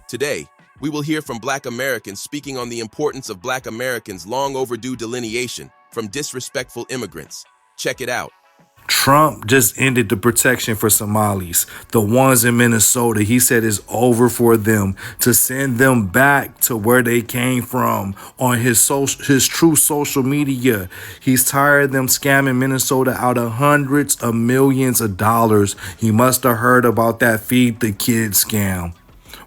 Today, we will hear from Black Americans speaking on the importance of Black Americans' long overdue delineation from disrespectful immigrants. Check it out. Trump just ended the protection for Somalis, the ones in Minnesota. He said it's over for them, to send them back to where they came from on his true social media. He's tired of them scamming Minnesota out of hundreds of millions of dollars. He must have heard about that Feed the Kids scam,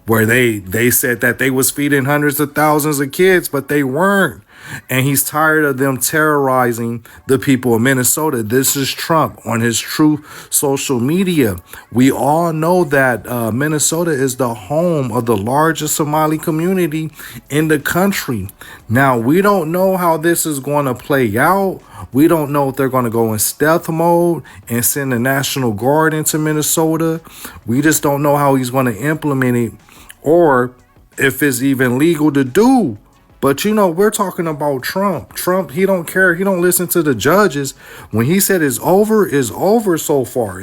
where they said that they was feeding hundreds of thousands of kids, but they weren't. And he's tired of them terrorizing the people of Minnesota. This is Trump on his true social media. We all know that Minnesota is the home of the largest Somali community in the country. Now, we don't know how this is going to play out. We don't know if they're going to go in stealth mode and send the National Guard into Minnesota. We just don't know how he's going to implement it, or if it's even legal to do. But, we're talking about Trump. Trump, he don't care. He don't listen to the judges. When he said it's over so far,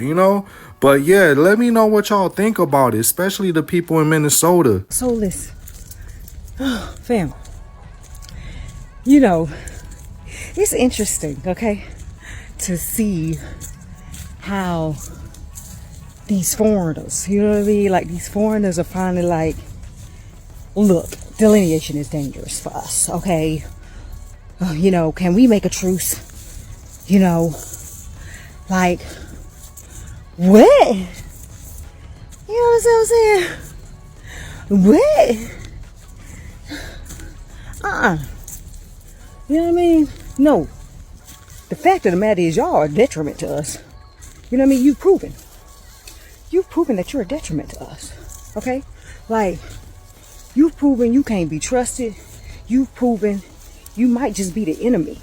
But, yeah, let me know what y'all think about it, especially the people in Minnesota. So, listen. Fam. It's interesting, okay, to see how these foreigners, like these foreigners are finally like, look, delineation is dangerous for us, okay? Can we make a truce? Like, what? You know what I'm saying? What? You know what I mean? No. The fact of the matter is y'all are a detriment to us. You know what I mean? You've proven that you're a detriment to us, okay? Like, you've proven you can't be trusted. You've proven you might just be the enemy.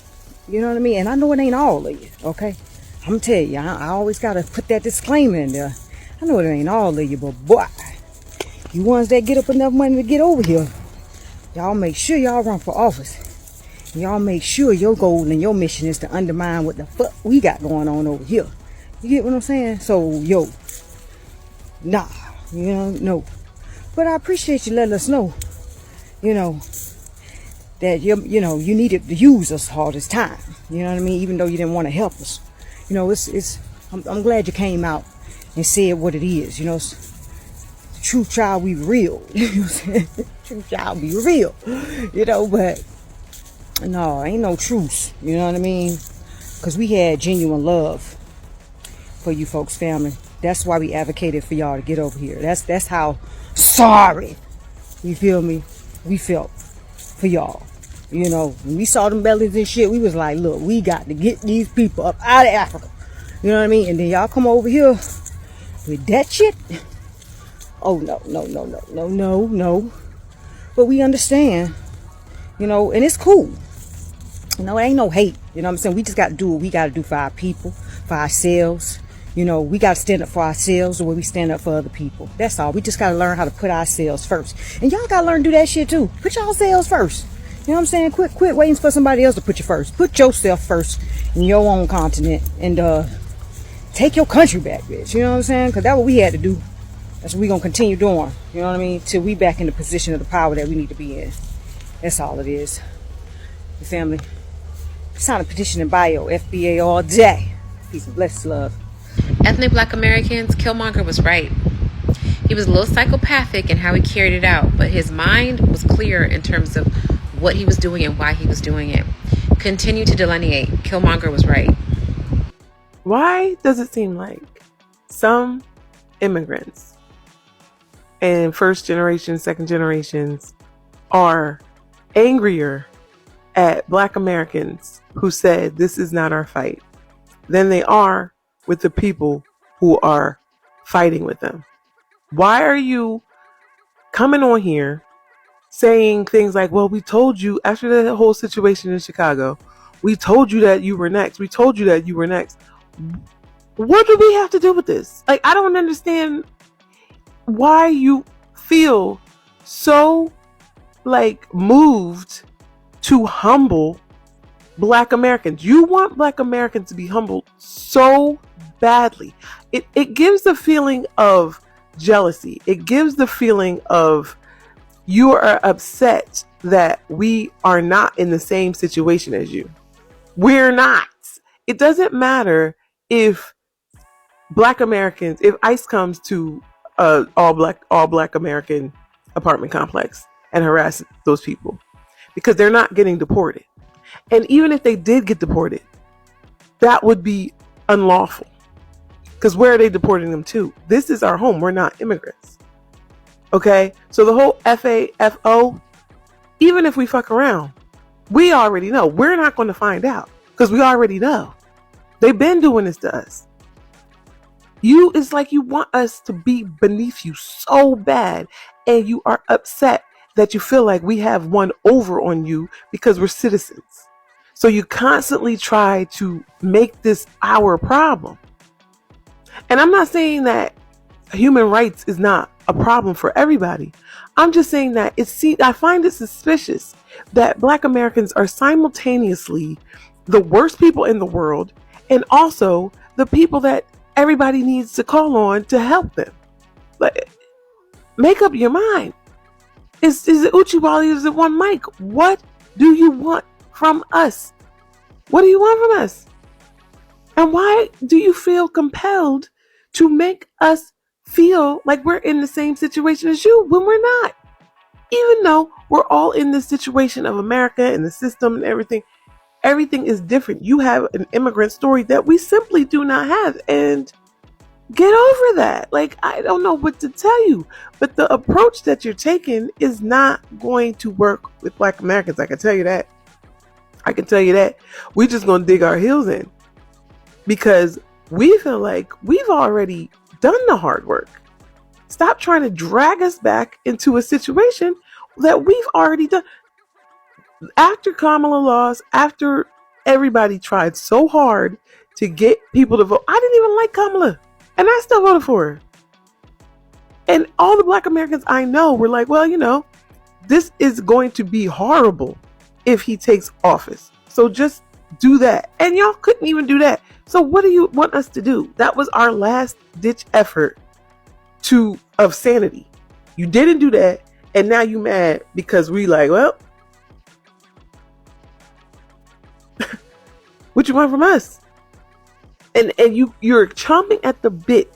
You know what I mean? And I know it ain't all of you, okay? I'm gonna tell you, I always gotta put that disclaimer in there. I know it ain't all of you, but boy, you ones that get up enough money to get over here, y'all make sure y'all run for office. And y'all make sure your goal and your mission is to undermine what the fuck we got going on over here. You get what I'm saying? So, no. But I appreciate you letting us know, that you needed to use us all this time. You know what I mean? Even though you didn't want to help us. I'm glad you came out and said what it is. The truth shall be real. You know what I'm saying? The truth shall be real. But no, ain't no truce. You know what I mean? Because we had genuine love for you folks' family. That's why we advocated for y'all to get over here. That's how sorry, you feel me, we felt for y'all. When we saw them bellies and shit, we was like, look, we got to get these people up out of Africa. You know what I mean? And then y'all come over here with that shit. Oh, no. But we understand, and it's cool. It ain't no hate. You know what I'm saying? We just got to do what we got to do for our people, for ourselves. We got to stand up for ourselves the way we stand up for other people. That's all. We just got to learn how to put ourselves first. And y'all got to learn to do that shit too. Put yourselves first. You know what I'm saying? Quit waiting for somebody else to put you first. Put yourself first in your own continent and take your country back, bitch. You know what I'm saying? Because that's what we had to do. That's what we going to continue doing. You know what I mean? Till we back in the position of the power that we need to be in. That's all it is. The family. Sign a petition in bio. FBA all day. Peace and blessings, love. Ethnic Black Americans, Killmonger was right. He was a little psychopathic in how he carried it out, but his mind was clear in terms of what he was doing and why he was doing it. Continue to delineate. Killmonger was right. Why does it seem like some immigrants and first generation, second generations are angrier at Black Americans who said this is not our fight than they are with the people who are fighting with them? Why are you coming on here saying things like, well, we told you after the whole situation in Chicago, we told you that you were next. We told you that you were next. What do we have to do with this? Like, I don't understand why you feel so moved to humble Black Americans. You want Black Americans to be humbled so badly. It gives the feeling of jealousy. It gives the feeling of You are upset that we are not in the same situation as you. We're not. It doesn't matter if Black Americans, if ICE comes to all black American apartment complex and harass those people, because they're not getting deported. And even if they did get deported, that would be unlawful. Because where are they deporting them to? This is our home. We're not immigrants. Okay? So the whole FAFO, even if we fuck around, we already know. We're not going to find out because we already know. They've been doing this to us. It's like you want us to be beneath you so bad, and you are upset that you feel like we have one over on you because we're citizens. So you constantly try to make this our problem. And I'm not saying that human rights is not a problem for everybody. I'm just saying that I find it suspicious that Black Americans are simultaneously the worst people in the world and also the people that everybody needs to call on to help them. Like, make up your mind. Is it Uchiwali? Is it one mic? What do you want from us? What do you want from us? And why do you feel compelled to make us feel like we're in the same situation as you when we're not? Even though we're all in this situation of America and the system and everything is different. You have an immigrant story that we simply do not have, and get over that. Like, I don't know what to tell you, but the approach that you're taking is not going to work with Black Americans. I can tell you that. We're just going to dig our heels in because we feel like we've already done the hard work. Stop trying to drag us back into a situation that we've already done. After Kamala lost, after everybody tried so hard to get people to vote, I didn't even like Kamala, and I still voted for her. And all the Black Americans I know were like, well, this is going to be horrible if he takes office. So just do that. And y'all couldn't even do that. So what do you want us to do? That was our last ditch effort of sanity. You didn't do that, and now you mad because we like, well, what you want from us? And you're chomping at the bit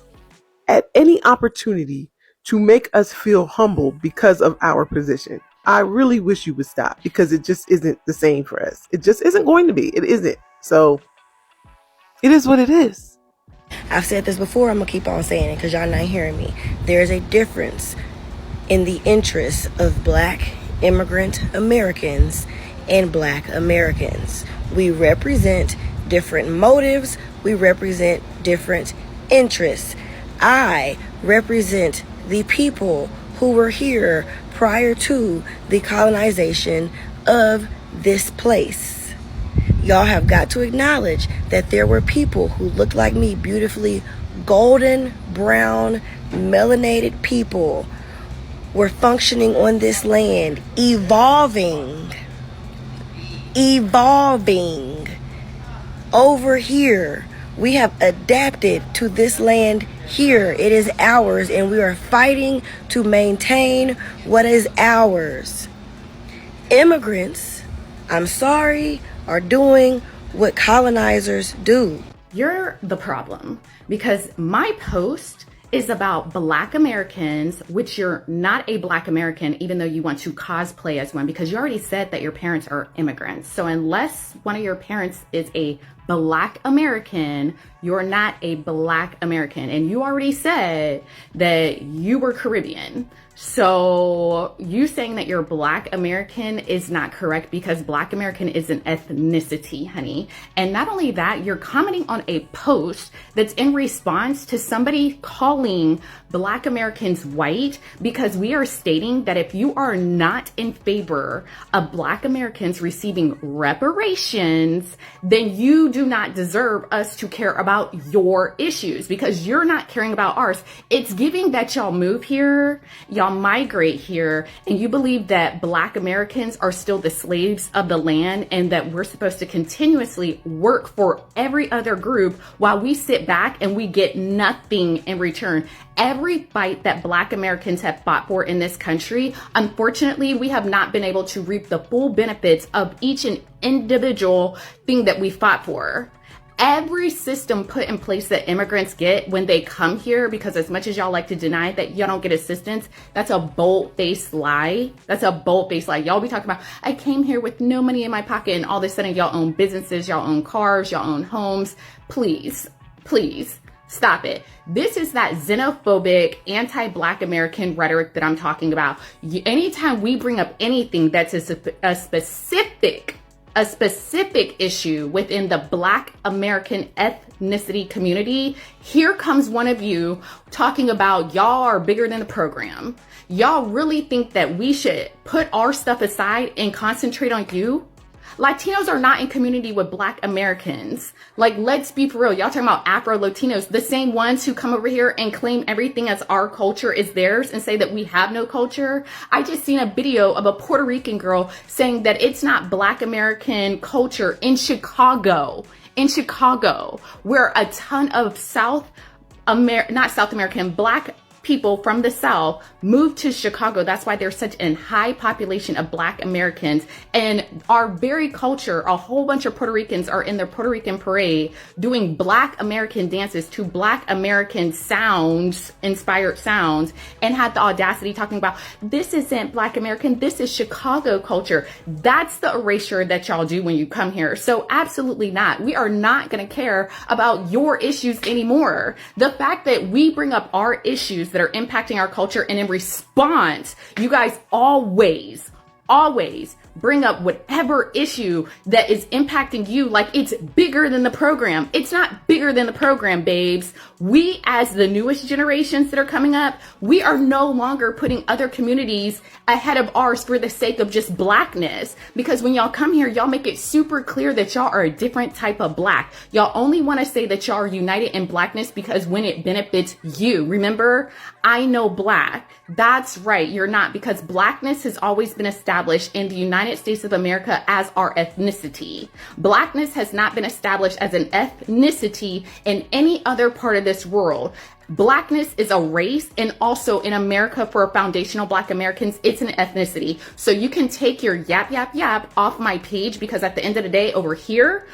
at any opportunity to make us feel humble because of our position. I really wish you would stop because it just isn't the same for us. It just isn't going to be. It isn't. So it is what it is. I've said this before. I'm going to keep on saying it because y'all not hearing me. There's a difference in the interests of Black immigrant Americans and Black Americans. We represent different motives. We represent different interests. I represent the people who were here prior to the colonization of this place. Y'all have got to acknowledge that there were people who looked like me, beautifully golden, brown, melanated people were functioning on this land, evolving. Over here, we have adapted to this land here. It is ours, and we are fighting to maintain what is ours. Immigrants, I'm sorry, are doing what colonizers do. You're the problem because my post is about Black Americans, which you're not a Black American, even though you want to cosplay as one, because you already said that your parents are immigrants. So unless one of your parents is a Black American, you're not a Black American. And you already said that you were Caribbean. So you saying that you're Black American is not correct because Black American is an ethnicity, honey. And not only that, you're commenting on a post that's in response to somebody calling Black Americans white, because we are stating that if you are not in favor of Black Americans receiving reparations, then you do do not deserve us to care about your issues because you're not caring about ours. It's giving that y'all move here, y'all migrate here, and you believe that Black Americans are still the slaves of the land and that we're supposed to continuously work for every other group while we sit back and we get nothing in return. Every fight that Black Americans have fought for in this country, unfortunately, we have not been able to reap the full benefits of each and individual thing that we fought for. Every system put in place that immigrants get when they come here, because as much as y'all like to deny that y'all don't get assistance, that's a bold-faced lie. That's a bold-faced lie. Y'all be talking about, I came here with no money in my pocket, and all of a sudden y'all own businesses, y'all own cars, y'all own homes. Please, please. Stop it. This is that xenophobic, anti-Black American rhetoric that I'm talking about. Anytime we bring up anything that's a specific issue within the Black American ethnicity community, here comes one of you talking about y'all are bigger than the program. Y'all really think that we should put our stuff aside and concentrate on you? Latinos are not in community with Black Americans. Like, let's be for real. Y'all talking about Afro-Latinos, the same ones who come over here and claim everything as our culture is theirs and say that we have no culture. I just seen a video of a Puerto Rican girl saying that it's not Black American culture in Chicago, where a ton of Black people from the South moved to Chicago. That's why there's such a high population of Black Americans. And our very culture, a whole bunch of Puerto Ricans are in their Puerto Rican parade doing Black American dances to Black American sounds, inspired sounds, and had the audacity talking about, this isn't Black American, this is Chicago culture. That's the erasure that y'all do when you come here. So absolutely not. We are not going to care about your issues anymore. The fact that we bring up our issues that are impacting our culture, and in response, you guys always bring up whatever issue that is impacting you like it's bigger than the program. It's not bigger than the program, babes. We, as the newest generations that are coming up, we are no longer putting other communities ahead of ours for the sake of just Blackness. Because when y'all come here, y'all make it super clear that y'all are a different type of Black. Y'all only want to say that y'all are united in Blackness because when it benefits you. Remember, I know Black. That's right, you're not, because Blackness has always been established in the United States of America as our ethnicity. Blackness has not been established as an ethnicity in any other part of this world. Blackness is a race, and also in America for foundational Black Americans, it's an ethnicity. So you can take your yap off my page, because at the end of the day, over here,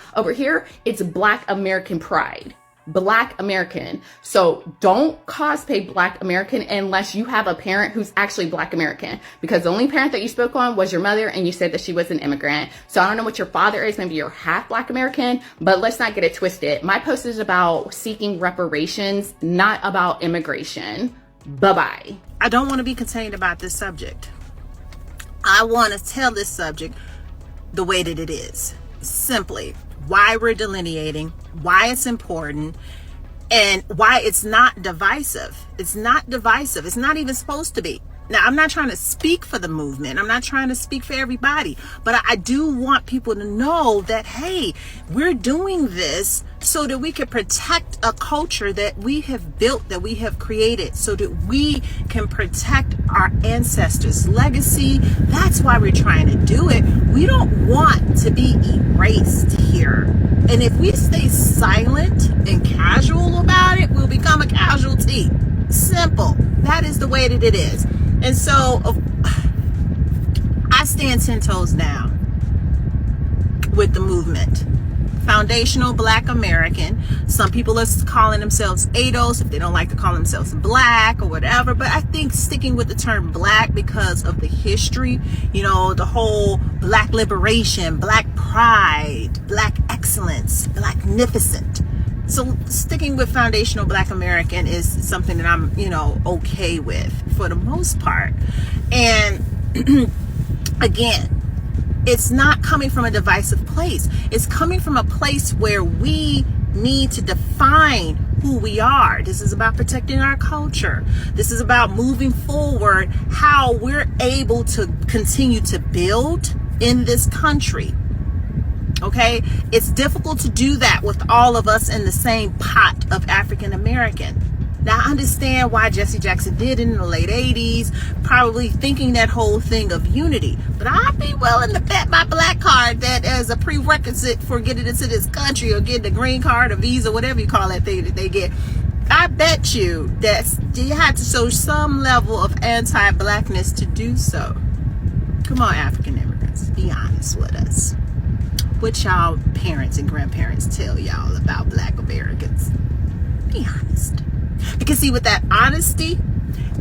it's Black American pride. Black American. So don't cosplay Black American unless you have a parent who's actually Black American, because the only parent that you spoke on was your mother, and you said that she was an immigrant. So I don't know what your father is. Maybe you're half Black American, but let's not get it twisted. My post is about seeking reparations, not about immigration. Bye-bye. I don't want to be contained about this subject. I want to tell this subject the way that it is. Simply why we're delineating, why it's important, and why it's not divisive. It's not divisive. It's not even supposed to be. Now, I'm not trying to speak for the movement. I'm not trying to speak for everybody, but I do want people to know that, hey, we're doing this so that we can protect a culture that we have built, that we have created, so that we can protect our ancestors' legacy. That's why we're trying to do it. We don't want to be erased here. And if we stay silent and casual about it, we'll become a casualty. Simple. That is the way that it is. And so I stand 10 toes down with the movement. Foundational Black American. Some people are calling themselves ADOS if they don't like to call themselves Black or whatever. But I think sticking with the term Black because of the history, you know, the whole Black liberation, Black pride, Black excellence, Blacknificent. So sticking with foundational Black American is something that I'm, okay with for the most part. And again, it's not coming from a divisive place. It's coming from a place where we need to define who we are. This is about protecting our culture. This is about moving forward, how we're able to continue to build in this country. Okay, it's difficult to do that with all of us in the same pot of African American. Now, I understand why Jesse Jackson did it in the late 80s, probably thinking that whole thing of unity. But I'd be willing to bet my black card that as a prerequisite for getting into this country or getting a green card, a visa, whatever you call that thing that they get, I bet you that you had to show some level of anti-blackness to do so. Come on, African immigrants, be honest with us. What y'all parents and grandparents tell y'all about black Americans? Be honest. Because see, with that honesty,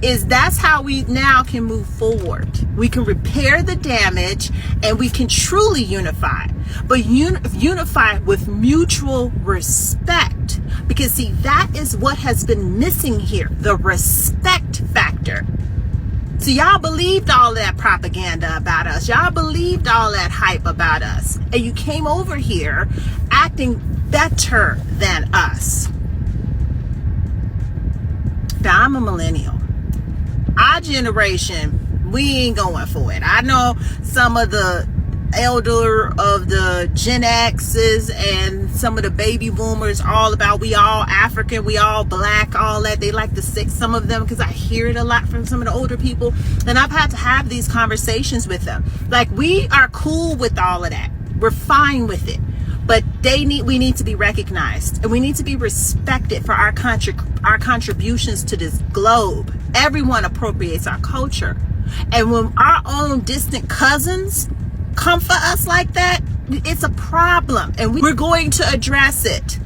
that's how we now can move forward. We can repair the damage and we can truly unify. But unify with mutual respect. Because see, that is what has been missing here, the respect factor. So y'all believed all that propaganda about us. Y'all believed all that hype about us. And you came over here acting better than us. Now, I'm a millennial. Our generation, we ain't going for it. I know some of the elder of the Gen X's and some of the baby boomers all about we all African, we all black, all that. They like to say some of them because I hear it a lot from some of the older people. And I've had to have these conversations with them. Like, we are cool with all of that. We're fine with it. But we need to be recognized and we need to be respected for our contributions to this globe. Everyone appropriates our culture. And when our own distant cousins come for us like that, it's a problem. And we're going to address it.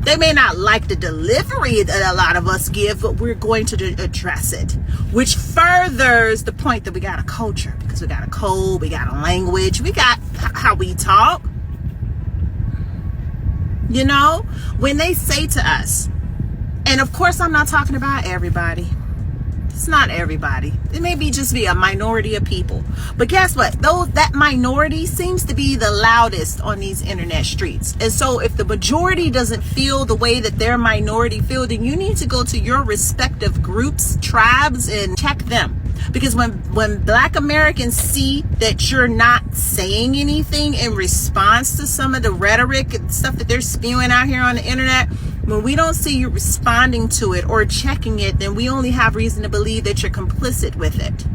They may not like the delivery that a lot of us give, but we're going to address it. Which furthers the point that we got a culture. Because we got a code, we got a language, we got how we talk. You know, when they say to us, and of course I'm not talking about everybody. It's not everybody. It may just be a minority of people. But guess what? That minority seems to be the loudest on these internet streets. And so if the majority doesn't feel the way that their minority feel, then you need to go to your respective groups, tribes, and check them. Because when black Americans see that you're not saying anything in response to some of the rhetoric and stuff that they're spewing out here on the internet, when we don't see you responding to it or checking it, then we only have reason to believe that you're complicit with it.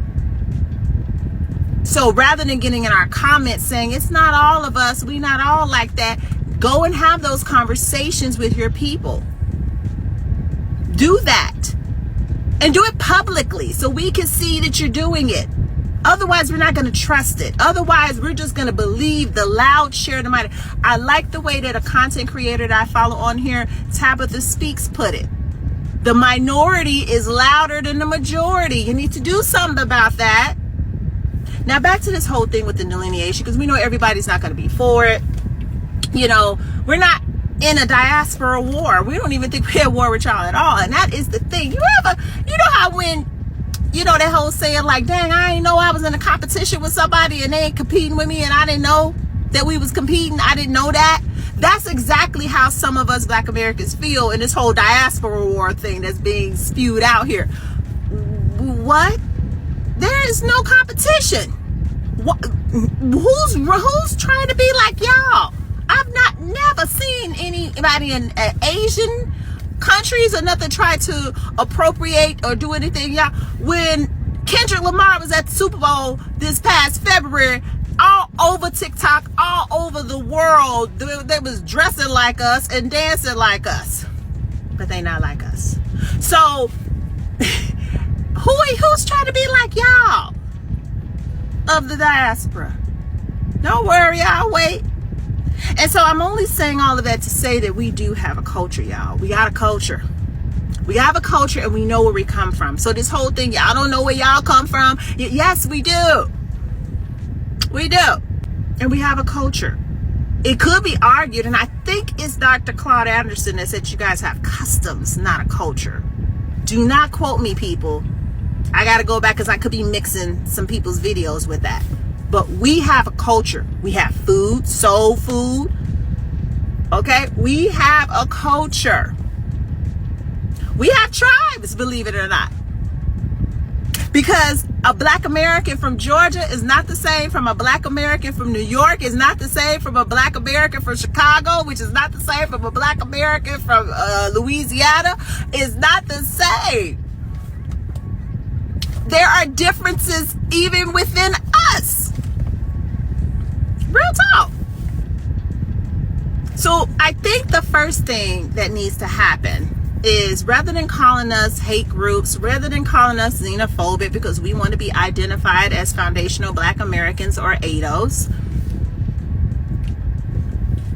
So rather than getting in our comments saying, it's not all of us, we not all like that, go and have those conversations with your people. Do that. And do it publicly so we can see that you're doing it. Otherwise, we're not going to trust it. Otherwise, we're just going to believe the loud share the mighty. I like the way that a content creator that I follow on here, Tabitha Speaks, put it. The minority is louder than the majority. You need to do something about that. Now, back to this whole thing with the delineation, because we know everybody's not going to be for it. You know, we're not in a diaspora war. We don't even think we're at war with y'all at all. And that is the thing. You know how when, you know, that whole saying like, dang, I didn't know I was in a competition with somebody and they ain't competing with me and I didn't know that we was competing. I didn't know that. That's exactly how some of us black Americans feel in this whole diaspora war thing that's being spewed out here. What? There is no competition. What? Who's trying to be like y'all? I've never seen anybody in Asian countries or nothing try to appropriate or do anything. Yeah, when Kendrick Lamar was at the Super Bowl this past February, all over TikTok, all over the world, they was dressing like us and dancing like us, but they not like us. So who's trying to be like y'all of the diaspora? Don't worry, I'll wait. And so I'm only saying all of that to say that we do have a culture, y'all. We got a culture. We have a culture and we know where we come from. So this whole thing, y'all don't know where y'all come from. Yes, we do. We do. And we have a culture. It could be argued, and I think it's Dr. Claude Anderson that said you guys have customs, not a culture. Do not quote me, people. I got to go back because I could be mixing some people's videos with that. But we have a culture. We have food, soul food. Okay? We have a culture. We have tribes, believe it or not. Because a black American from Georgia is not the same from a black American from New York, is not the same from a black American from Chicago, which is not the same from a black American from Louisiana, is not the same. There are differences even within us. Real talk. So I think the first thing that needs to happen is, rather than calling us hate groups, rather than calling us xenophobic because we want to be identified as foundational black Americans or ADOS,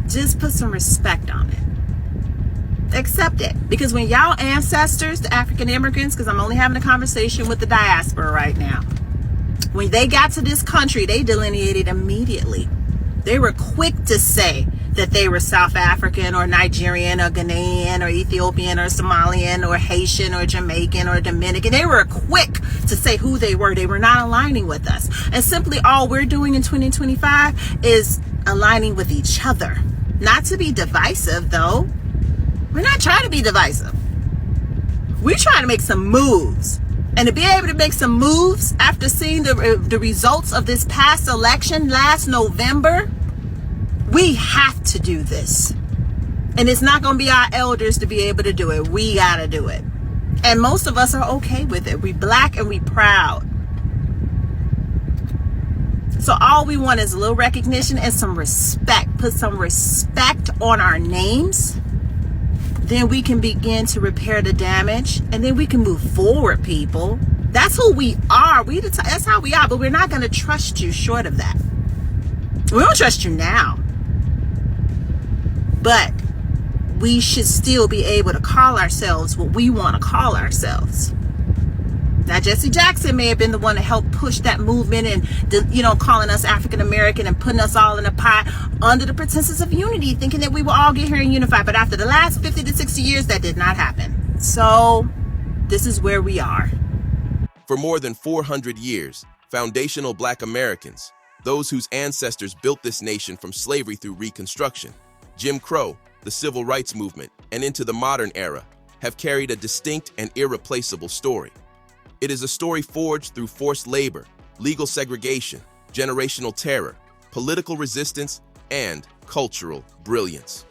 just put some respect on it. Accept it. Because when y'all ancestors, the African immigrants, because I'm only having a conversation with the diaspora right now, when they got to this country, they delineated immediately. They were quick to say that they were South African or Nigerian or Ghanaian or Ethiopian or Somalian or Haitian or Jamaican or Dominican. They were quick to say who they were. They were not aligning with us. And simply all we're doing in 2025 is aligning with each other. Not to be divisive, though. We're not trying to be divisive. We're trying to make some moves. And to be able to make some moves after seeing the results of this past election last November, we have to do this. And it's not going to be our elders to be able to do it. We got to do it. And most of us are okay with it. We black and we proud. So all we want is a little recognition and some respect. Put some respect on our names. Then we can begin to repair the damage. And then we can move forward, people. That's who we are. That's how we are. But we're not going to trust you short of that. We don't trust you now. But we should still be able to call ourselves what we want to call ourselves. Now, Jesse Jackson may have been the one to help push that movement and, calling us African American and putting us all in a pot under the pretenses of unity, thinking that we will all get here and unify. But after the last 50 to 60 years, that did not happen. So this is where we are. For more than 400 years, foundational black Americans, those whose ancestors built this nation from slavery through Reconstruction, Jim Crow, the Civil Rights Movement, and into the modern era, have carried a distinct and irreplaceable story. It is a story forged through forced labor, legal segregation, generational terror, political resistance, and cultural brilliance.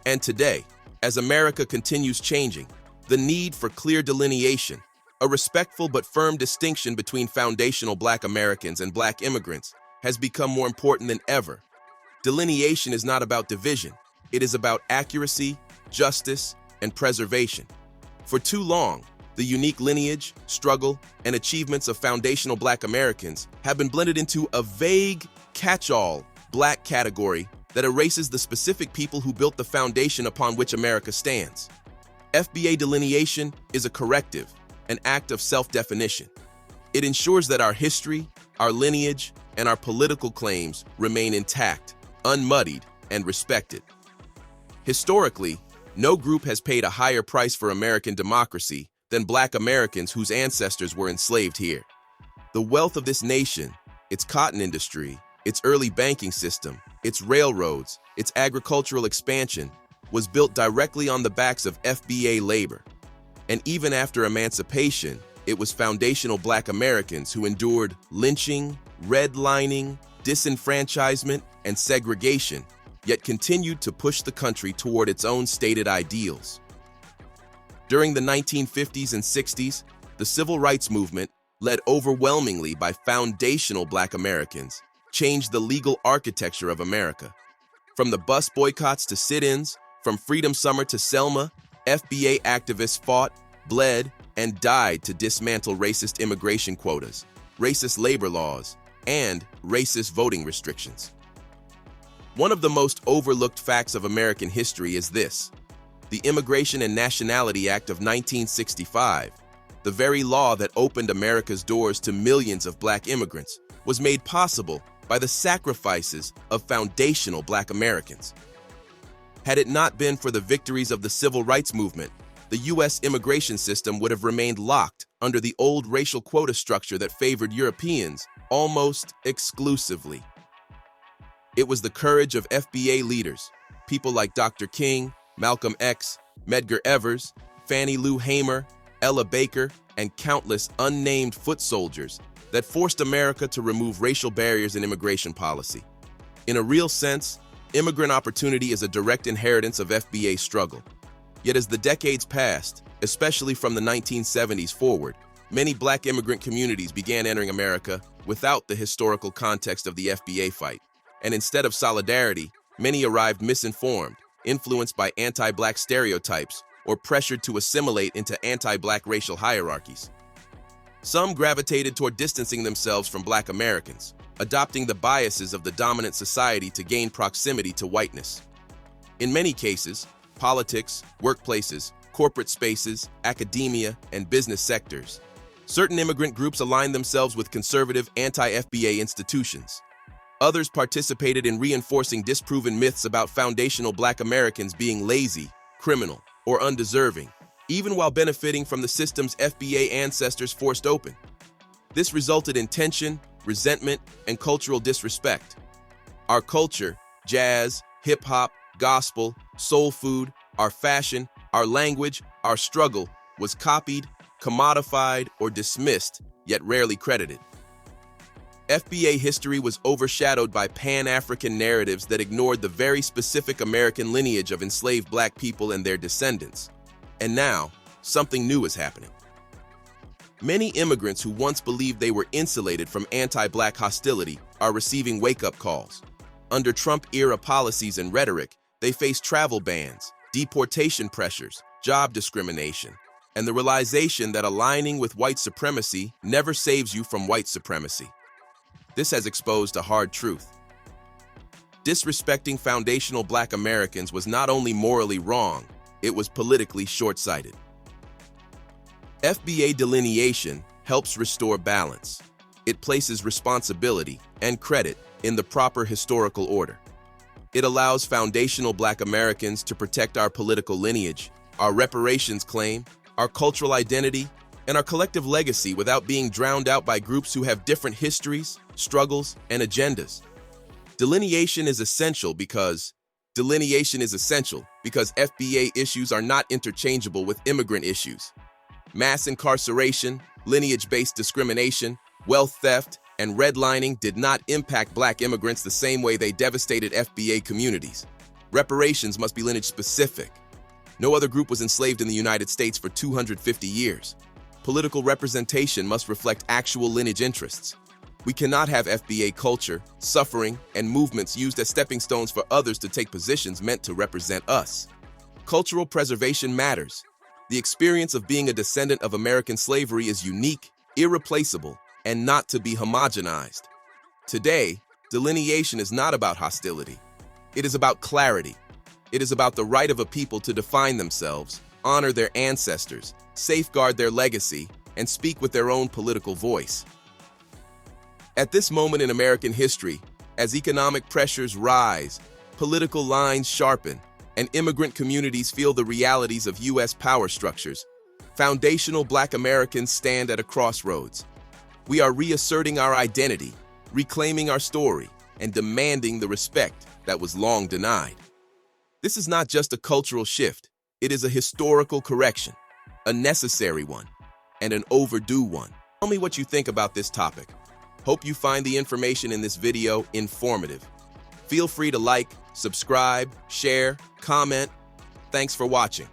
And today, as America continues changing, the need for clear delineation, a respectful but firm distinction between foundational black Americans and black immigrants, has become more important than ever. Delineation is not about division. It is about accuracy, justice, and preservation. For too long, the unique lineage, struggle, and achievements of foundational black Americans have been blended into a vague, catch-all black category that erases the specific people who built the foundation upon which America stands. FBA delineation is a corrective, an act of self-definition. It ensures that our history, our lineage, and our political claims remain intact, unmuddied, and respected. Historically, no group has paid a higher price for American democracy than black Americans whose ancestors were enslaved here. The wealth of this nation, its cotton industry, its early banking system, its railroads, its agricultural expansion, was built directly on the backs of FBA labor. And even after emancipation, it was foundational black Americans who endured lynching, redlining, disenfranchisement, and segregation, yet continued to push the country toward its own stated ideals. During the 1950s and 60s, the Civil Rights Movement, led overwhelmingly by foundational black Americans, changed the legal architecture of America. From the bus boycotts to sit-ins, from Freedom Summer to Selma, FBA activists fought, bled, and died to dismantle racist immigration quotas, racist labor laws, and racist voting restrictions. One of the most overlooked facts of American history is this: the Immigration and Nationality Act of 1965, the very law that opened America's doors to millions of black immigrants, was made possible by the sacrifices of foundational black Americans. Had it not been for the victories of the Civil Rights Movement, the U.S. immigration system would have remained locked under the old racial quota structure that favored Europeans almost exclusively. It was the courage of FBA leaders, people like Dr. King, Malcolm X, Medgar Evers, Fannie Lou Hamer, Ella Baker, and countless unnamed foot soldiers that forced America to remove racial barriers in immigration policy. In a real sense, immigrant opportunity is a direct inheritance of FBA struggle. Yet as the decades passed, especially from the 1970s forward, many black immigrant communities began entering America without the historical context of the FBA fight. And instead of solidarity, many arrived misinformed, influenced by anti-black stereotypes, or pressured to assimilate into anti-black racial hierarchies. Some gravitated toward distancing themselves from black Americans, adopting the biases of the dominant society to gain proximity to whiteness. In many cases, politics, workplaces, corporate spaces, academia, and business sectors, certain immigrant groups aligned themselves with conservative anti-FBA institutions. Others participated in reinforcing disproven myths about foundational black Americans being lazy, criminal, or undeserving, even while benefiting from the system's FBA ancestors forced open. This resulted in tension, resentment, and cultural disrespect. Our culture, jazz, hip-hop, gospel, soul food, our fashion, our language, our struggle, was copied, commodified, or dismissed, yet rarely credited. FBA history was overshadowed by Pan-African narratives that ignored the very specific American lineage of enslaved black people and their descendants. And now, something new is happening. Many immigrants who once believed they were insulated from anti-black hostility are receiving wake-up calls. Under Trump-era policies and rhetoric, they face travel bans, deportation pressures, job discrimination, and the realization that aligning with white supremacy never saves you from white supremacy. This has exposed a hard truth. Disrespecting foundational black Americans was not only morally wrong, it was politically short-sighted. FBA delineation helps restore balance. It places responsibility and credit in the proper historical order. It allows foundational black Americans to protect our political lineage, our reparations claim, our cultural identity, and our collective legacy without being drowned out by groups who have different histories, struggles, and agendas. Delineation is essential because FBA issues are not interchangeable with immigrant issues. Mass incarceration, lineage-based discrimination, wealth theft, and redlining did not impact black immigrants the same way they devastated FBA communities. Reparations must be lineage-specific. No other group was enslaved in the United States for 250 years. Political representation must reflect actual lineage interests. We cannot have FBA culture, suffering, and movements used as stepping stones for others to take positions meant to represent us. Cultural preservation matters. The experience of being a descendant of American slavery is unique, irreplaceable, and not to be homogenized. Today, delineation is not about hostility. It is about clarity. It is about the right of a people to define themselves, honor their ancestors, safeguard their legacy, and speak with their own political voice. At this moment in American history, as economic pressures rise, political lines sharpen, and immigrant communities feel the realities of U.S. power structures, foundational black Americans stand at a crossroads. We are reasserting our identity, reclaiming our story, and demanding the respect that was long denied. This is not just a cultural shift, it is a historical correction, a necessary one, and an overdue one. Tell me what you think about this topic. Hope you find the information in this video informative. Feel free to like, subscribe, share, comment. Thanks for watching.